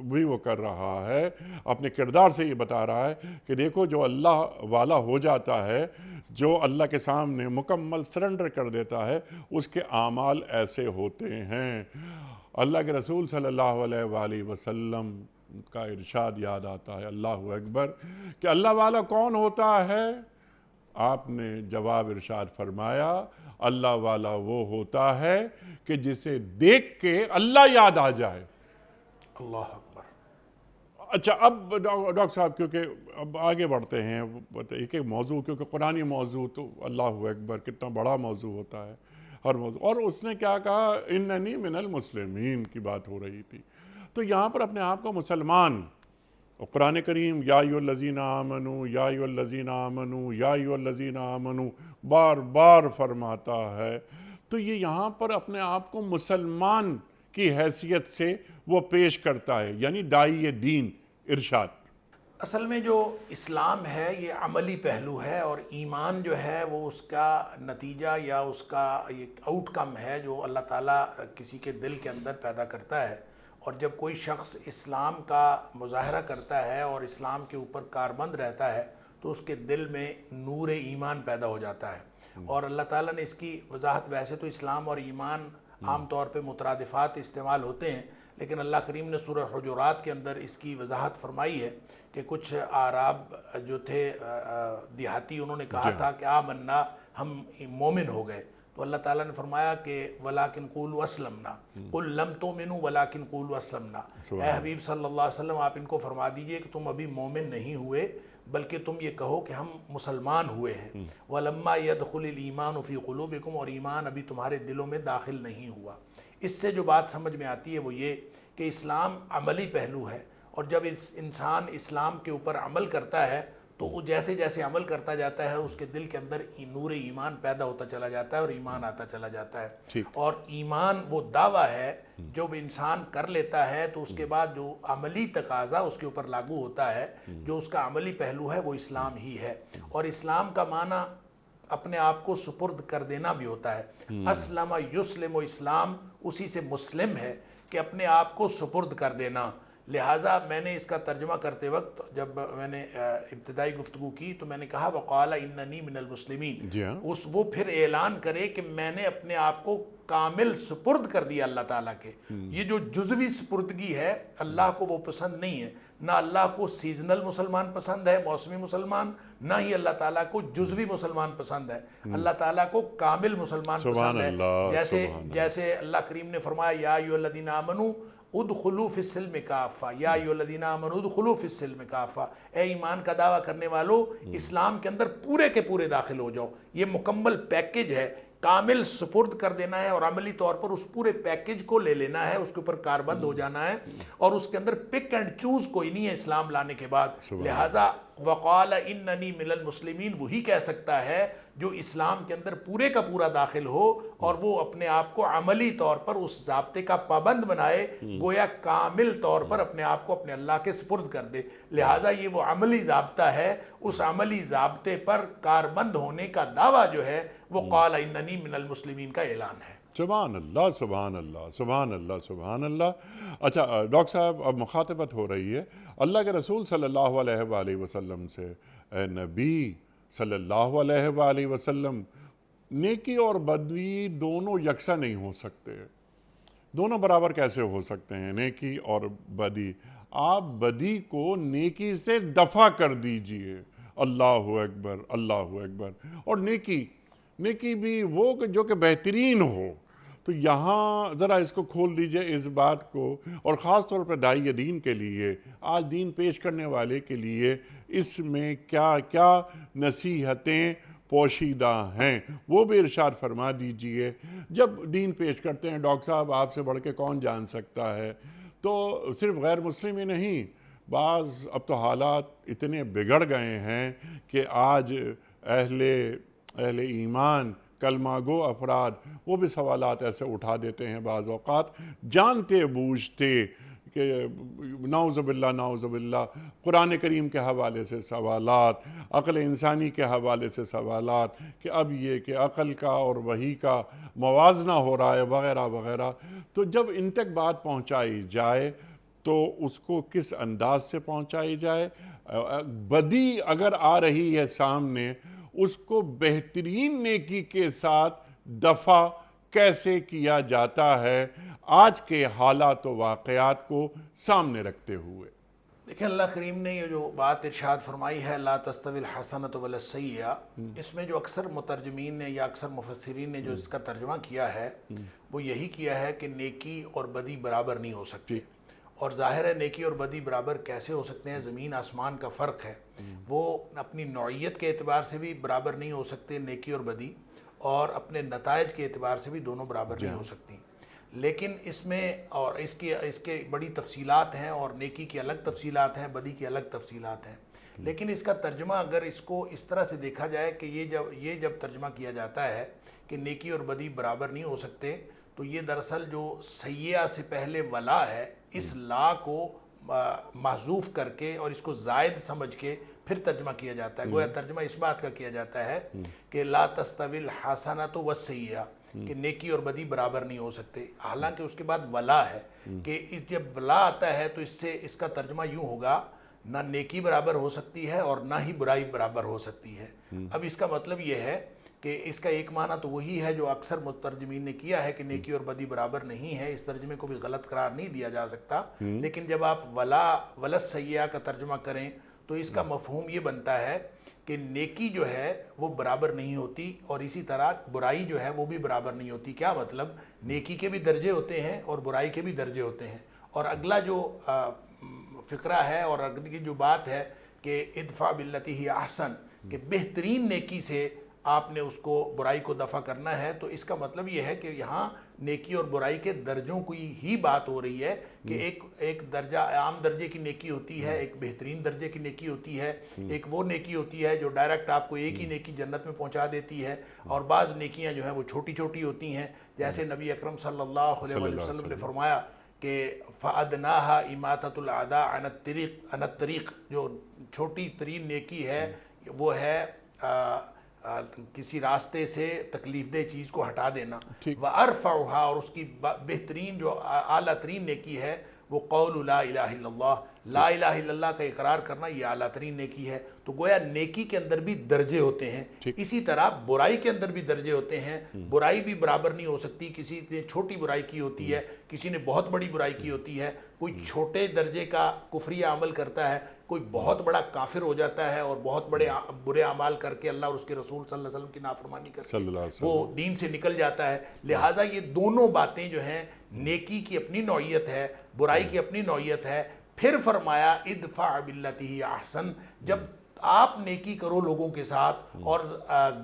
بھی وہ کر رہا ہے، اپنے کردار سے یہ بتا رہا ہے کہ دیکھو جو اللہ والا ہو جاتا ہے جو اللہ کے سامنے مکمل سرنڈر کر دیتا ہے اس کے اعمال ایسے ہوتے ہیں۔ اللہ کے رسول صلی اللہ علیہ وآلہ وسلم کا ارشاد یاد آتا ہے، اللہ اکبر، کہ اللہ والا کون ہوتا ہے؟ آپ نے جواب ارشاد فرمایا، اللہ والا وہ ہوتا ہے کہ جسے دیکھ کے اللہ یاد آ جائے۔ اللہ اکبر۔ اچھا، اب ڈاکٹر صاحب کیونکہ اب آگے بڑھتے ہیں، ایک ایک موضوع، کیونکہ قرآنی موضوع تو اللہ اکبر کتنا بڑا موضوع ہوتا ہے ہر موضوع، اور اس نے کیا کہا، اننی من المسلمین کی بات ہو رہی تھی، تو یہاں پر اپنے آپ کو مسلمان، قرآن کریم یا ایھا الذین آمنوا یا ایھا الذین آمنوا یا ایھا الذین آمنوا بار بار فرماتا ہے، تو یہ یہاں پر اپنے آپ کو مسلمان کی حیثیت سے وہ پیش کرتا ہے، یعنی داعی دین ارشاد۔ اصل میں جو اسلام ہے یہ عملی پہلو ہے، اور ایمان جو ہے وہ اس کا نتیجہ یا اس کا ایک آؤٹ کم ہے جو اللہ تعالیٰ کسی کے دل کے اندر پیدا کرتا ہے۔ اور جب کوئی شخص اسلام کا مظاہرہ کرتا ہے اور اسلام کے اوپر کاربند رہتا ہے تو اس کے دل میں نور ایمان پیدا ہو جاتا ہے۔ اور اللہ تعالیٰ نے اس کی وضاحت، ویسے تو اسلام اور ایمان عام طور پہ مترادفات استعمال ہوتے ہیں، لیکن اللہ کریم نے سورہ حجرات کے اندر اس کی وضاحت فرمائی ہے کہ کچھ اعراب جو تھے دیہاتی، انہوں نے کہا تھا کہ آمنا، ہم مومن ہو گئے، تو اللہ تعالیٰ نے فرمایا کہ وَلَٰكِنْ قُولُوا أَسْلَمْنَا قُلْ لَمْ تُؤْمِنُوا وَلَٰكِنْ قُولُوا أَسْلَمْنَا۔ اے حبیب صلی اللہ علیہ وسلم، آپ ان کو فرما دیجئے کہ تم ابھی مومن نہیں ہوئے، بلکہ تم یہ کہو کہ ہم مسلمان ہوئے ہیں۔ وَلَمَّا يَدْخُلِ الْإِيمَانُ فِي قُلُوبِكُمْ، اور ایمان ابھی تمہارے دلوں میں داخل نہیں ہوا۔ اس سے جو بات سمجھ میں آتی ہے وہ یہ کہ اسلام عملی پہلو ہے، اور جب انسان اسلام کے اوپر عمل کرتا ہے تو وہ جیسے جیسے عمل کرتا جاتا ہے اس کے دل کے اندر نور ایمان پیدا ہوتا چلا جاتا ہے اور ایمان آتا چلا جاتا ہے۔ اور ایمان وہ دعویٰ ہے جو انسان کر لیتا ہے تو اس کے بعد جو عملی تقاضا اس کے اوپر لاگو ہوتا ہے، جو اس کا عملی پہلو ہے، وہ اسلام ہی ہے۔ اور اسلام کا معنی اپنے آپ کو سپرد کر دینا بھی ہوتا ہے۔ اسلم یسلم، و اسلام اسی سے مسلم ہے کہ اپنے آپ کو سپرد کر دینا۔ لہٰذا میں نے اس کا ترجمہ کرتے وقت جب میں نے ابتدائی گفتگو کی تو میں نے کہا وقال اننی من المسلمین، وہ پھر اعلان کرے کہ میں نے اپنے آپ کو کامل سپرد کر دیا اللہ تعالیٰ کے۔ یہ جو جزوی سپردگی ہے اللہ کو وہ پسند نہیں ہے، نہ اللہ کو سیزنل مسلمان پسند ہے، موسمی مسلمان، نہ ہی اللہ تعالیٰ کو جزوی مسلمان پسند ہے، اللہ تعالیٰ کو کامل مسلمان پسند ہے۔ جیسے اللہ کریم نے فرمایا یا ایھا الذین آمنوا ادخلوا فی السلم کافہ، یا ایھا الذین آمنوا ادخلوا فی السلم کافہ، اے ایمان کا دعویٰ کرنے والو اسلام کے اندر پورے کے پورے داخل ہو جاؤ۔ یہ مکمل پیکج ہے، کامل سپرد کر دینا ہے اور عملی طور پر اس پورے پیکج کو لے لینا ہے، اس کے اوپر کاربند ہو جانا ہے، اور اس کے اندر پک اینڈ چوز کوئی نہیں ہے اسلام لانے کے بعد۔ لہٰذا وقال اننی من المسلمین وہی کہہ سکتا ہے جو اسلام کے اندر پورے کا پورا داخل ہو اور وہ اپنے آپ کو عملی طور پر اس ضابطے کا پابند بنائے، گویا کامل طور پر اپنے آپ کو اپنے اللہ کے سپرد کر دے۔ لہٰذا یہ وہ عملی ضابطہ ہے، اس عملی ضابطے پر کاربند ہونے کا دعویٰ جو ہے وہ قال اننی من المسلمین کا اعلان ہے۔ سبحان اللہ، سبحان اللہ، سبحان اللہ، سبحان اللہ۔ اچھا ڈاکٹر صاحب، اب مخاطبت ہو رہی ہے اللہ کے رسول صلی اللہ علیہ وآلہ وسلم سے، اے نبی صلی اللہ علیہ وآلہ وسلم، نیکی اور بدی دونوں یکساں نہیں ہو سکتے، دونوں برابر کیسے ہو سکتے ہیں نیکی اور بدی؟ آپ بدی کو نیکی سے دفع کر دیجئے، اللہ اکبر، اللہ اکبر۔ اور نیکی بھی وہ جو کہ بہترین ہو۔ تو یہاں ذرا اس کو کھول دیجئے اس بات کو، اور خاص طور پر داعی دین کے لیے، آج دین پیش کرنے والے کے لیے اس میں کیا کیا نصیحتیں پوشیدہ ہیں وہ بھی ارشاد فرما دیجئے۔ جب دین پیش کرتے ہیں ڈاکٹر صاحب، آپ سے بڑھ کے کون جان سکتا ہے، تو صرف غیر مسلم ہی نہیں، بعض اب تو حالات اتنے بگڑ گئے ہیں کہ آج اہل ایمان کلمہ گو افراد وہ بھی سوالات ایسے اٹھا دیتے ہیں بعض اوقات جانتے بوجھتے کہ نعوذ باللہ نعوذ باللہ، قرآن کریم کے حوالے سے سوالات، عقل انسانی کے حوالے سے سوالات کہ اب یہ کہ عقل کا اور وحی کا موازنہ ہو رہا ہے وغیرہ وغیرہ۔ تو جب ان تک بات پہنچائی جائے تو اس کو کس انداز سے پہنچائی جائے؟ بدی اگر آ رہی ہے سامنے، اس کو بہترین نیکی کے ساتھ دفع کیسے کیا جاتا ہے آج کے حالات و واقعات کو سامنے رکھتے ہوئے۔ دیکھیں اللہ کریم نے یہ جو بات ارشاد فرمائی ہے لا تستوی الحسنۃ ولا السیئۃ، اس میں جو اکثر مترجمین نے یا اکثر مفسرین نے جو اس کا ترجمہ کیا ہے وہ یہی کیا ہے کہ نیکی اور بدی برابر نہیں ہو سکتی، اور ظاہر ہے نیکی اور بدی برابر کیسے ہو سکتے ہیں، زمین آسمان کا فرق ہے، وہ اپنی نوعیت کے اعتبار سے بھی برابر نہیں ہو سکتے نیکی اور بدی، اور اپنے نتائج کے اعتبار سے بھی دونوں برابر نہیں ہو سکتی۔ لیکن اس میں اور اس کے بڑی تفصیلات ہیں، اور نیکی کی الگ تفصیلات ہیں، بدی کی الگ تفصیلات ہیں، لیکن اس کا ترجمہ اگر اس کو اس طرح سے دیکھا جائے کہ یہ جب ترجمہ کیا جاتا ہے کہ نیکی اور بدی برابر نہیں ہو سکتے، تو یہ دراصل جو سیئہ سے پہلے ولا ہے اس لا کو محذوف کر کے اور اس کو زائد سمجھ کے پھر ترجمہ کیا جاتا ہے۔ گویا ترجمہ اس بات کا کیا جاتا ہے کہ لا تستوی الحسنۃ والسیئۃ، کہ نیکی اور بدی برابر نہیں ہو سکتے، حالانکہ اس کے بعد ولا ہے کہ جب ولا آتا ہے تو اس کا ترجمہ یوں ہوگا نہ نیکی برابر ہو سکتی ہے اور نہ ہی برائی برابر ہو سکتی ہے۔ اب اس کا مطلب یہ ہے کہ اس کا ایک معنی تو وہی ہے جو اکثر مترجمین نے کیا ہے کہ نیکی اور بدی برابر نہیں ہے، اس ترجمے کو بھی غلط قرار نہیں دیا جا سکتا، لیکن جب آپ ولا السیئہ کا ترجمہ کریں تو اس کا مفہوم یہ بنتا ہے کہ نیکی جو ہے وہ برابر نہیں ہوتی، اور اسی طرح برائی جو ہے وہ بھی برابر نہیں ہوتی۔ کیا مطلب؟ نیکی کے بھی درجے ہوتے ہیں اور برائی کے بھی درجے ہوتے ہیں۔ اور اگلا جو فقرہ ہے اور اگلی جو بات ہے کہ ادفع باللتی ہی احسن، کہ بہترین نیکی سے آپ نے اس کو برائی کو دفع کرنا ہے، تو اس کا مطلب یہ ہے کہ یہاں نیکی اور برائی کے درجوں کی ہی بات ہو رہی ہے کہ ایک درجہ عام درجے کی نیکی ہوتی ہے، ایک بہترین درجے کی نیکی ہوتی ہے، ایک وہ نیکی ہوتی ہے جو ڈائریکٹ آپ کو ایک ہی نیکی جنت میں پہنچا دیتی ہے، اور بعض نیکیاں جو ہیں وہ چھوٹی چھوٹی ہوتی ہیں، جیسے نبی اکرم صلی اللہ علیہ وسلم نے فرمایا کہ فَأَدْنَاهَا إِمَاتَةُ الْأَعْدَاءِ عَنِ الطَّرِيقِ، جو چھوٹی ترین نیکی ہے وہ ہے کسی راستے سے تکلیف دہ چیز کو ہٹا دینا، وَأَرْفَعُهَا، اور اس کی بہترین جو اعلیٰ ترین نیکی ہے وہ قول لا الہ الا اللہ، لا الہ الا اللہ کا اقرار کرنا، یہ اعلیٰ ترین نیکی ہے۔ تو گویا نیکی کے اندر بھی درجے ہوتے ہیں، اسی طرح برائی کے اندر بھی درجے ہوتے ہیں، برائی بھی برابر نہیں ہو سکتی، کسی نے چھوٹی برائی کی ہوتی ہے، کسی نے بہت بڑی برائی کی ہوتی ہے، کوئی چھوٹے درجے کا کفری عمل کرتا ہے، کوئی بہت بڑا کافر ہو جاتا ہے اور بہت بڑے برے اعمال کر کے اللہ اور اس کے رسول صلی اللہ علیہ وسلم کی نافرمانی کر کے وہ دین سے نکل جاتا ہے۔ لہٰذا یہ دونوں باتیں جو ہیں، نیکی کی اپنی نوعیت ہے، برائی کی اپنی نوعیت ہے۔ پھر فرمایا ادفع باللتی ہی احسن، جب آپ نیکی کرو لوگوں کے ساتھ اور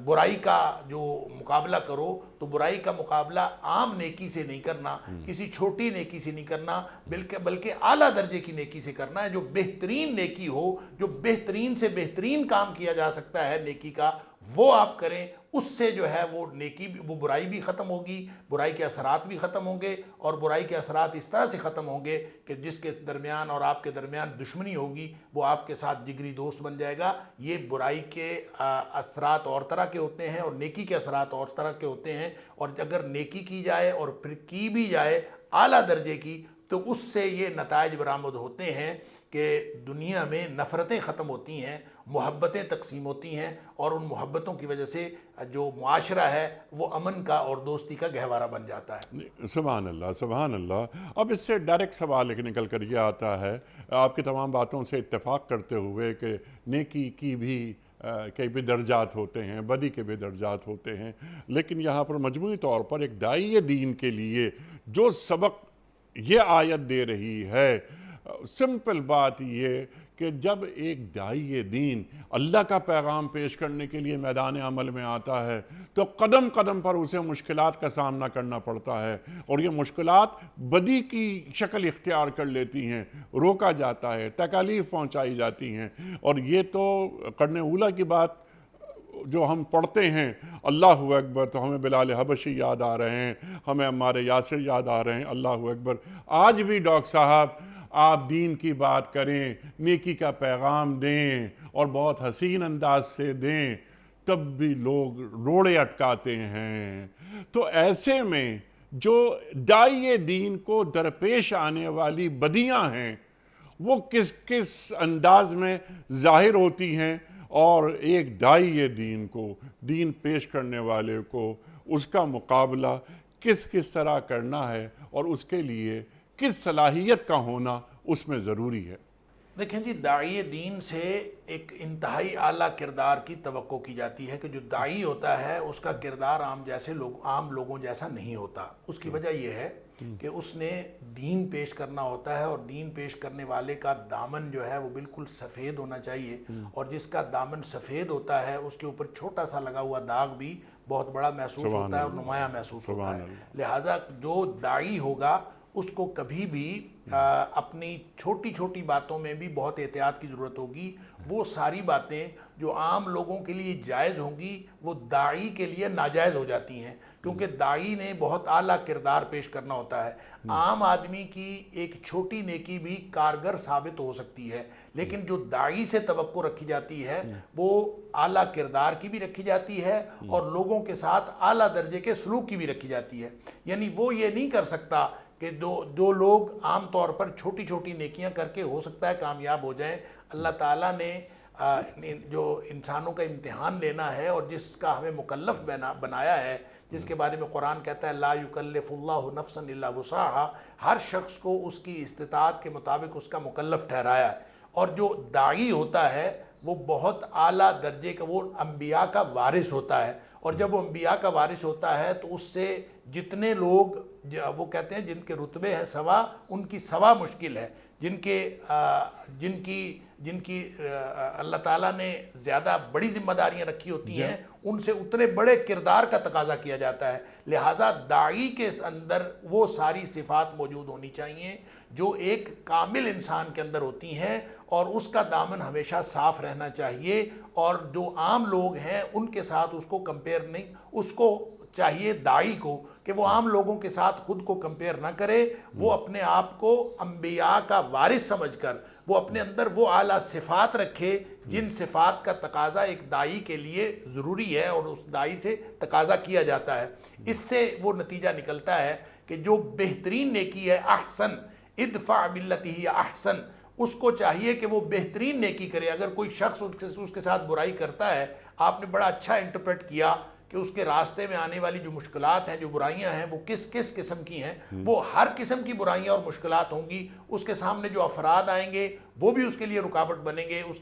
برائی کا جو مقابلہ کرو تو برائی کا مقابلہ عام نیکی سے نہیں کرنا، کسی چھوٹی نیکی سے نہیں کرنا، بلکہ اعلیٰ درجے کی نیکی سے کرنا ہے، جو بہترین نیکی ہو، جو بہترین سے بہترین کام کیا جا سکتا ہے نیکی کا، وہ آپ کریں۔ اس سے جو ہے وہ نیکی بھی، وہ برائی بھی ختم ہوگی، برائی کے اثرات بھی ختم ہوں گے، اور برائی کے اثرات اس طرح سے ختم ہوں گے کہ جس کے درمیان اور آپ کے درمیان دشمنی ہوگی وہ آپ کے ساتھ جگری دوست بن جائے گا۔ یہ برائی کے اثرات اور طرح کے ہوتے ہیں اور نیکی کے اثرات اور طرح کے ہوتے ہیں، اور اگر نیکی کی جائے اور پھر کی بھی جائے اعلیٰ درجے کی تو اس سے یہ نتائج برآمد ہوتے ہیں کہ دنیا میں نفرتیں ختم ہوتی ہیں، محبتیں تقسیم ہوتی ہیں، اور ان محبتوں کی وجہ سے جو معاشرہ ہے وہ امن کا اور دوستی کا گہوارہ بن جاتا ہے۔ سبحان اللہ، سبحان اللہ۔ اب اس سے ڈائریکٹ سوال ایک نکل کر یہ آتا ہے، آپ کی تمام باتوں سے اتفاق کرتے ہوئے، کہ نیکی کی بھی کے بھی درجات ہوتے ہیں، بدی کے بھی درجات ہوتے ہیں، لیکن یہاں پر مجموعی طور پر ایک داعی دین کے لیے جو سبق یہ آیت دے رہی ہے، سمپل بات یہ کہ جب ایک داعی دین اللہ کا پیغام پیش کرنے کے لیے میدان عمل میں آتا ہے تو قدم قدم پر اسے مشکلات کا سامنا کرنا پڑتا ہے، اور یہ مشکلات بدی کی شکل اختیار کر لیتی ہیں، روکا جاتا ہے، تکالیف پہنچائی جاتی ہیں۔ اور یہ تو قرن اولیٰ کی بات جو ہم پڑھتے ہیں، اللہ اکبر، تو ہمیں بلال حبشی یاد آ رہے ہیں، ہمیں عمار یاسر یاد آ رہے ہیں، اللہ اکبر۔ آج بھی ڈاکٹر صاحب آپ دین کی بات کریں، نیکی کا پیغام دیں اور بہت حسین انداز سے دیں، تب بھی لوگ روڑے اٹکاتے ہیں۔ تو ایسے میں جو داعی دین کو درپیش آنے والی بدیاں ہیں وہ کس کس انداز میں ظاہر ہوتی ہیں، اور ایک داعی دین کو، دین پیش کرنے والے کو، اس کا مقابلہ کس کس طرح کرنا ہے اور اس کے لیے کس صلاحیت کا ہونا اس میں ضروری ہے۔ دیکھیں جی، داعی دین سے ایک انتہائی اعلیٰ کردار کی توقع کی جاتی ہے کہ جو داعی ہوتا ہے اس کا کردار عام لوگوں جیسا نہیں ہوتا۔ اس کی وجہ یہ ہے کہ اس نے دین پیش کرنا ہوتا ہے، اور دین پیش کرنے والے کا دامن جو ہے وہ بالکل سفید ہونا چاہیے، اور جس کا دامن سفید ہوتا ہے اس کے اوپر چھوٹا سا لگا ہوا داغ بھی بہت بڑا محسوس ہوتا ہے اور نمایاں محسوس ہوتا ہے۔ لہٰذا جو داعی ہوگا اس کو کبھی بھی اپنی چھوٹی چھوٹی باتوں میں بھی بہت احتیاط کی ضرورت ہوگی۔ وہ ساری باتیں جو عام لوگوں کے لیے جائز ہوں گی وہ داعی کے لیے ناجائز ہو جاتی ہیں، کیونکہ داعی نے بہت اعلیٰ کردار پیش کرنا ہوتا ہے۔ عام آدمی کی ایک چھوٹی نیکی بھی کارگر ثابت ہو سکتی ہے، لیکن جو داعی سے توقع رکھی جاتی ہے وہ اعلیٰ کردار کی بھی رکھی جاتی ہے اور لوگوں کے ساتھ اعلیٰ درجے کے سلوک کی بھی رکھی جاتی ہے۔ یعنی وہ یہ نہیں کر سکتا کہ جو لوگ عام طور پر چھوٹی چھوٹی نیکیاں کر کے ہو سکتا ہے کامیاب ہو جائیں، اللہ تعالیٰ نے جو انسانوں کا امتحان لینا ہے اور جس کا ہمیں مکلف بنایا ہے، جس کے بارے میں قرآن کہتا ہے لا یکلف اللہ نفسا الا وسعها، ہر شخص کو اس کی استطاعت کے مطابق اس کا مکلف ٹھہرایا ہے۔ اور جو داعی ہوتا ہے وہ بہت اعلیٰ درجے کا، وہ انبیاء کا وارث ہوتا ہے، اور جب وہ انبیاء کا وارث ہوتا ہے تو اس سے جتنے لوگ وہ کہتے ہیں جن کے رتبے ہیں سوا، ان کی سوا مشکل ہے، جن کی اللہ تعالیٰ نے زیادہ بڑی ذمہ داریاں رکھی ہوتی ہیں، ان سے اتنے بڑے کردار کا تقاضا کیا جاتا ہے۔ لہٰذا داعی کے اندر وہ ساری صفات موجود ہونی چاہیے جو ایک کامل انسان کے اندر ہوتی ہیں، اور اس کا دامن ہمیشہ صاف رہنا چاہیے، اور جو عام لوگ ہیں ان کے ساتھ اس کو کمپیئر نہیں، اس کو چاہیے داعی کو کہ وہ عام لوگوں کے ساتھ خود کو کمپیئر نہ کرے، وہ اپنے آپ کو انبیاء کا وارث سمجھ کر وہ اپنے اندر وہ اعلیٰ صفات رکھے جن صفات کا تقاضا ایک داعی کے لیے ضروری ہے اور اس داعی سے تقاضا کیا جاتا ہے۔ اس سے وہ نتیجہ نکلتا ہے کہ جو بہترین نیکی ہے، احسن ادفع باللتی ہی احسن، اس کو چاہیے کہ وہ بہترین نیکی کرے۔ اگر کوئی شخص اس کے ساتھ برائی کرتا ہے، آپ نے بڑا اچھا انٹرپریٹ کیا کہ اس کے راستے میں آنے والی جو مشکلات ہیں، جو برائیاں ہیں، وہ کس کس قسم کی ہیں۔ وہ ہر قسم کی برائیاں اور مشکلات ہوں گی، اس کے سامنے جو افراد آئیں گے وہ بھی اس کے لیے رکاوٹ بنیں گے، اس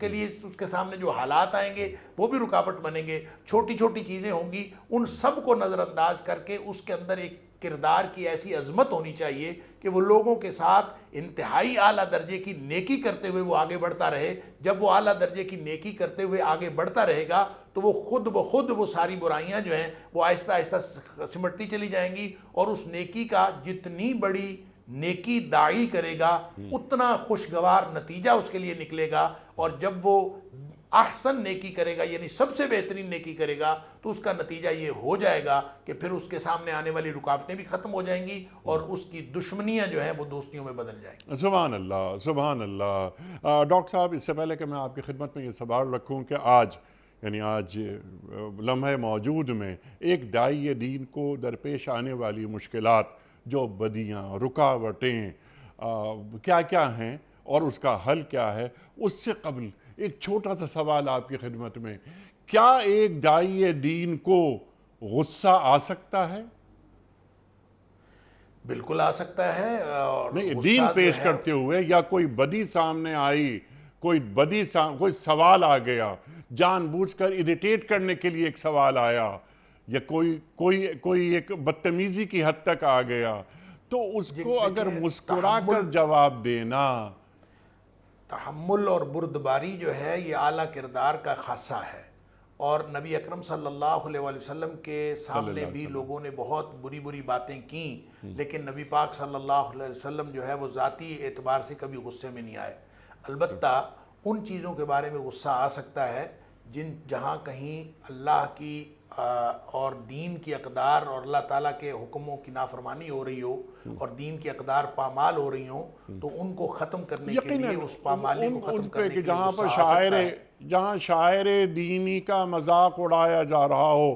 کے سامنے جو حالات آئیں گے وہ بھی رکاوٹ بنیں گے، چھوٹی چھوٹی چیزیں ہوں گی، ان سب کو نظر انداز کر کے اس کے اندر ایک کردار کی ایسی عظمت ہونی چاہیے کہ وہ لوگوں کے ساتھ انتہائی اعلیٰ درجے کی نیکی کرتے ہوئے وہ آگے بڑھتا رہے۔ جب وہ اعلیٰ درجے کی نیکی کرتے ہوئے آگے بڑھتا رہے گا تو وہ خود بخود وہ ساری برائیاں جو ہیں وہ آہستہ آہستہ سمٹتی چلی جائیں گی، اور اس نیکی کا جتنی بڑی نیکی داعی کرے گا اتنا خوشگوار نتیجہ اس کے لیے نکلے گا۔ اور جب وہ احسن نیکی کرے گا، یعنی سب سے بہترین نیکی کرے گا، تو اس کا نتیجہ یہ ہو جائے گا کہ پھر اس کے سامنے آنے والی رکاوٹیں بھی ختم ہو جائیں گی اور اس کی دشمنیاں جو ہیں وہ دوستیوں میں بدل جائیں گی۔ سبحان اللہ، سبحان اللہ۔ ڈاکٹر صاحب، اس سے پہلے کہ میں آپ کی خدمت میں یہ سوال رکھوں کہ آج لمحہ موجود میں ایک داعی دین کو درپیش آنے والی مشکلات، جو بدیاں، رکاوٹیں کیا کیا ہیں اور اس کا حل کیا ہے، اس سے قبل ایک چھوٹا سا سوال آپ کی خدمت میں، کیا ایک داعی دین کو غصہ آ سکتا ہے؟ بالکل آ سکتا ہے، اور نہیں، دین پیش کرتے ہوئے، یا کوئی بدی سامنے آئی، کوئی سوال آ گیا، جان بوجھ کر اریٹیٹ کرنے کے لیے ایک سوال آیا، یا کوئی ایک بدتمیزی کی حد تک آ گیا، تو اس کو اگر مسکرا کر جواب دینا، تحمل اور بردباری جو ہے یہ اعلیٰ کردار کا خاصہ ہے۔ اور نبی اکرم صلی اللہ علیہ وسلم کے سامنے بھی لوگوں نے بہت بری بری باتیں کیں، لیکن نبی پاک صلی اللہ علیہ وسلم جو ہے وہ ذاتی اعتبار سے کبھی غصے میں نہیں آئے۔ البتہ ان چیزوں کے بارے میں غصہ آ سکتا ہے جہاں کہیں اللہ کی اور دین کی اقدار اور اللہ تعالیٰ کے حکموں کی نافرمانی ہو رہی ہو اور دین کی اقدار پامال ہو رہی ہوں، تو ان کو ختم کرنے کے لیے، اس پامالی کو ختم کرنے کے لیے غصہ آ سکتا ہے۔ جہاں شاعر دینی کا مذاق اڑایا جا رہا ہو،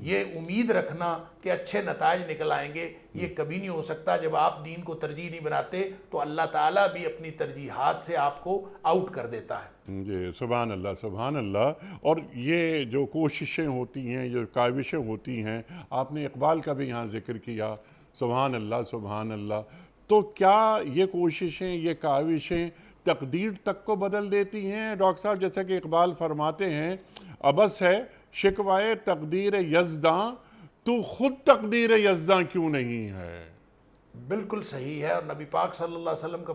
یہ امید رکھنا کہ اچھے نتائج نکل آئیں گے، یہ کبھی نہیں ہو سکتا۔ جب آپ دین کو ترجیح نہیں بناتے تو اللہ تعالیٰ بھی اپنی ترجیحات سے آپ کو آؤٹ کر دیتا ہے۔ جی سبحان اللہ سبحان اللہ۔ اور یہ جو کوششیں ہوتی ہیں، جو کاوشیں ہوتی ہیں، آپ نے اقبال کا بھی یہاں ذکر کیا، سبحان اللہ سبحان اللہ، تو کیا یہ کوششیں، یہ کاوشیں تقدیر تک کو بدل دیتی ہیں ڈاکٹر صاحب؟ جیسا کہ اقبال فرماتے ہیں، عبث ہے شکوائے تقدیر یزداں، تو خود تقدیر یزداں کیوں نہیں ہے؟ بالکل صحیح ہے، اور نبی پاک صلی اللہ علیہ وسلم کا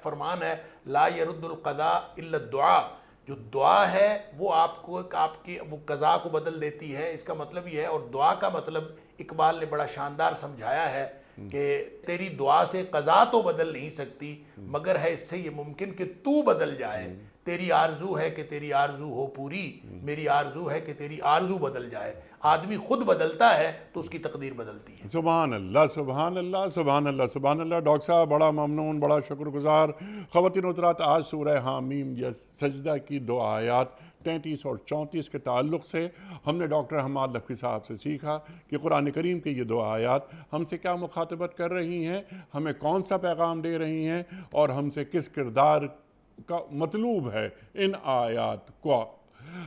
فرمان ہے لا يرد القضاء الا الدعاء، جو دعا ہے وہ آپ کی وہ قضاء کو بدل دیتی ہے۔ اس کا مطلب یہ ہے، اور دعا کا مطلب اقبال نے بڑا شاندار سمجھایا ہے کہ تیری دعا سے قضاء تو بدل نہیں سکتی، مگر ہے اس سے یہ ممکن کہ تو بدل جائے۔ تیری آرزو ہے کہ تیری آرزو ہو پوری، میری آرزو ہے کہ تیری آرزو بدل جائے۔ آدمی خود بدلتا ہے تو اس کی تقدیر بدلتی ہے۔ سبحان اللہ سبحان اللہ سبحان اللہ سبحان اللہ۔ ڈاکٹر صاحب بڑا ممنون، بڑا شکر گزار۔ خواتین و حضرات، آج سورہ حامیم یا سجدہ کی 2 آیات 33 اور 34 کے تعلق سے ہم نے ڈاکٹر حماد لکھوی صاحب سے سیکھا کہ قرآن کریم کی یہ 2 آیات ہم سے کیا مخاطبت کر رہی ہیں، ہمیں کون سا پیغام دے رہی ہیں، اور ہم سے کس کردار کا مطلوب ہے ان آیات کو۔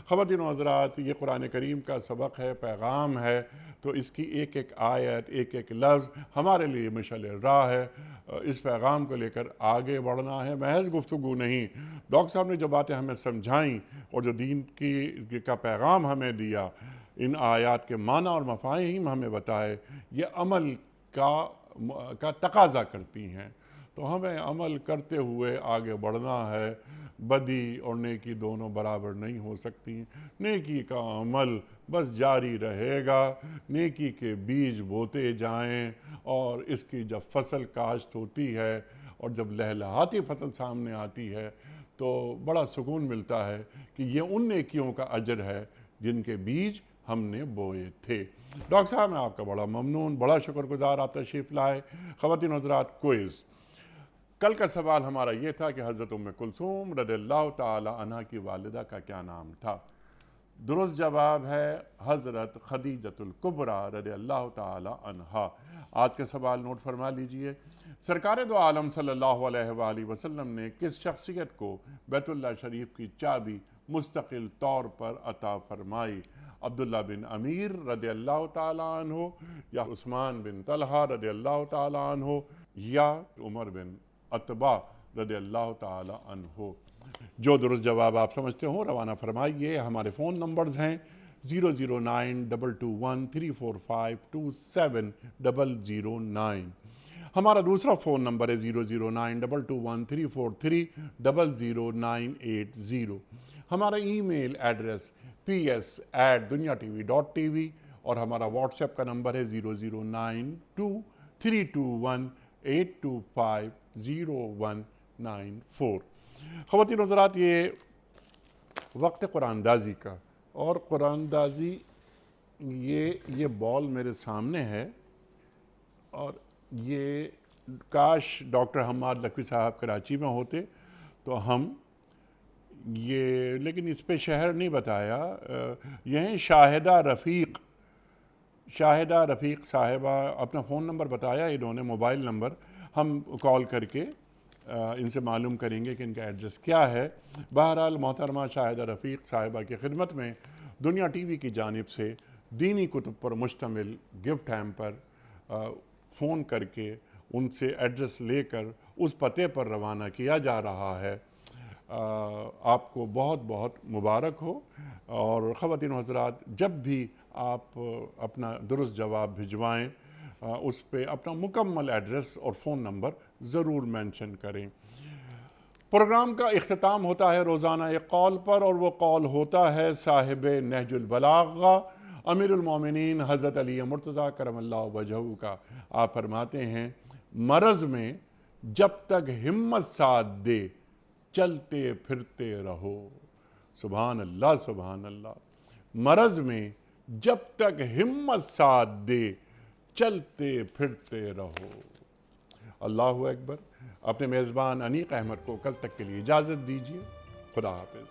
خواتین و حضرات، یہ قرآن کریم کا سبق ہے، پیغام ہے، تو اس کی ایک ایک آیت، ایک ایک لفظ ہمارے لیے مشعل راہ ہے۔ اس پیغام کو لے کر آگے بڑھنا ہے، محض گفتگو نہیں۔ ڈاکٹر صاحب نے جو باتیں ہمیں سمجھائیں اور جو دین کا پیغام ہمیں دیا، ان آیات کے معنی اور مفاہیم ہمیں بتائے، یہ عمل کا تقاضا کرتی ہیں، تو ہمیں عمل کرتے ہوئے آگے بڑھنا ہے۔ بدی اور نیکی دونوں برابر نہیں ہو سکتی۔ نیکی کا عمل بس جاری رہے گا، نیکی کے بیج بوتے جائیں، اور اس کی جب فصل کاشت ہوتی ہے اور جب لہلہاتی فصل سامنے آتی ہے تو بڑا سکون ملتا ہے کہ یہ ان نیکیوں کا اجر ہے جن کے بیج ہم نے بوئے تھے۔ ڈاکٹر صاحب، میں آپ کا بڑا ممنون، بڑا شکر گزار، آپ تشریف لائے۔ خواتین و حضرات، کوئز کل کا سوال ہمارا یہ تھا کہ حضرت ام کلثوم رضی اللہ تعالی عنہ کی والدہ کا کیا نام تھا؟ درست جواب ہے حضرت خدیجۃ الکبریٰ رضی اللہ تعالی عنہا۔ آج کا سوال نوٹ فرما لیجئے۔ سرکار دو عالم صلی اللہ علیہ وآلہ وسلم نے کس شخصیت کو بیت اللہ شریف کی چابی مستقل طور پر عطا فرمائی؟ عبداللہ بن امیر رضی اللہ تعالی عنہ، یا عثمان بن طلحہ رضی اللہ تعالی عنہ، یا عمر بن عتبہ رضی اللہ تعالی عنہ؟ جو درست جواب آپ سمجھتے ہوں روانہ فرمائیے۔ ہمارے فون نمبرز ہیں 0092234527009۔ ہمارا دوسرا فون نمبر ہے 0092234300980۔ ہمارا ای میل ایڈریس ps@duniatv.tv، اور ہمارا واٹس ایپ کا نمبر ہے 009232182509194۔ خواتین و حضرات، یہ وقت قرآن دازی کا، اور قرآن دازی یہ بال میرے سامنے ہے، اور یہ کاش ڈاکٹر حماد لکھوی صاحب کراچی میں ہوتے تو ہم لیکن اس پہ شہر نہیں بتایا، یہ شاہدہ رفیق صاحبہ اپنا فون نمبر بتایا انہوں نے، موبائل نمبر، ہم کال کر کے ان سے معلوم کریں گے کہ ان کا ایڈریس کیا ہے۔ بہرحال محترمہ شاہدہ رفیق صاحبہ کی خدمت میں دنیا ٹی وی کی جانب سے دینی کتب پر مشتمل گفٹ ہیمپر فون کر کے ان سے ایڈریس لے کر اس پتے پر روانہ کیا جا رہا ہے۔ آپ کو بہت بہت مبارک ہو، اور خواتین و حضرات، جب بھی آپ اپنا درست جواب بھجوائیں اس پہ اپنا مکمل ایڈریس اور فون نمبر ضرور مینشن کریں۔ پروگرام کا اختتام ہوتا ہے روزانہ ایک قول پر، اور وہ قول ہوتا ہے صاحب نہج البلاغہ امیر المومنین حضرت علی مرتضیٰ کرم اللہ وجہہ کا۔ آپ فرماتے ہیں، مرض میں جب تک ہمت ساتھ دے چلتے پھرتے رہو۔ سبحان اللہ سبحان اللہ۔ مرض میں جب تک ہمت ساتھ دے چلتے پھرتے رہو۔ اللہ اکبر۔ اپنے میزبان انیق احمد کو کل تک کے لیے اجازت دیجیے۔ خدا حافظ۔